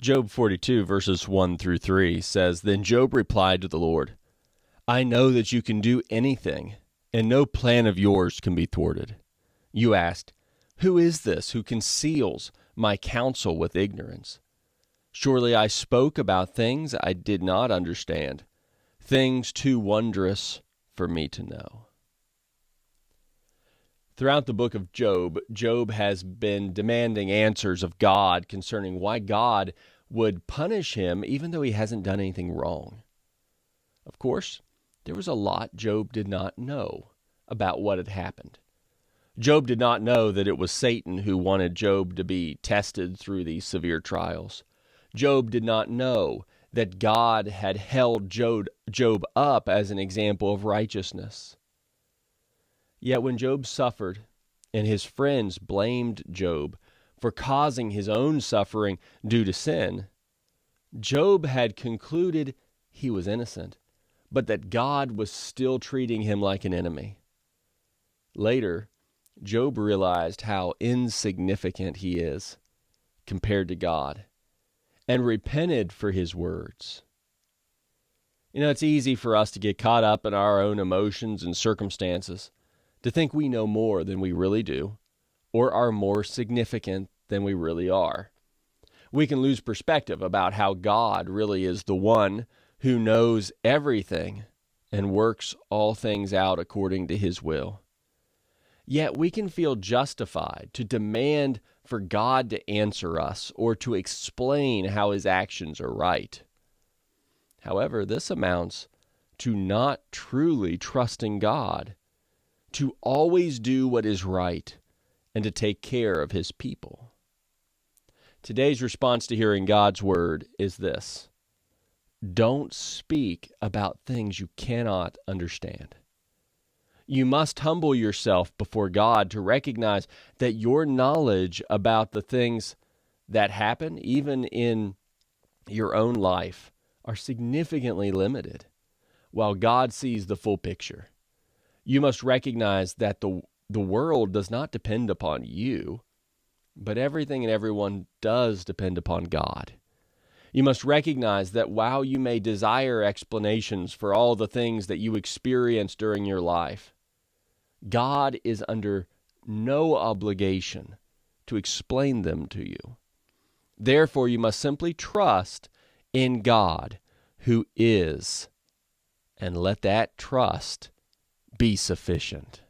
Job 42, verses 1 through 3 says, Then Job replied to the Lord, I know that you can do anything, and no plan of yours can be thwarted. You asked, Who is this who conceals my counsel with ignorance? Surely I spoke about things I did not understand, things too wondrous for me to know. Throughout the book of Job, Job has been demanding answers of God concerning why God would punish him even though he hasn't done anything wrong. Of course, there was a lot Job did not know about what had happened. Job did not know that it was Satan who wanted Job to be tested through these severe trials. Job did not know that God had held Job up as an example of righteousness. Yet when Job suffered and his friends blamed Job for causing his own suffering due to sin, Job had concluded he was innocent, but that God was still treating him like an enemy. Later, Job realized how insignificant he is compared to God and repented for his words. It's easy for us to get caught up in our own emotions and circumstances, to think we know more than we really do, or are more significant than we really are. We can lose perspective about how God really is the one who knows everything and works all things out according to his will. Yet we can feel justified to demand for God to answer us or to explain how his actions are right. However, this amounts to not truly trusting God, to always do what is right, and to take care of his people. Today's response to hearing God's word is this: don't speak about things you cannot understand. You must humble yourself before God to recognize that your knowledge about the things that happen, even in your own life, are significantly limited, while God sees the full picture. You must recognize that the world does not depend upon you, but everything and everyone does depend upon God. You must recognize that while you may desire explanations for all the things that you experience during your life, God is under no obligation to explain them to you. Therefore, you must simply trust in God who is, and let that trust be sufficient.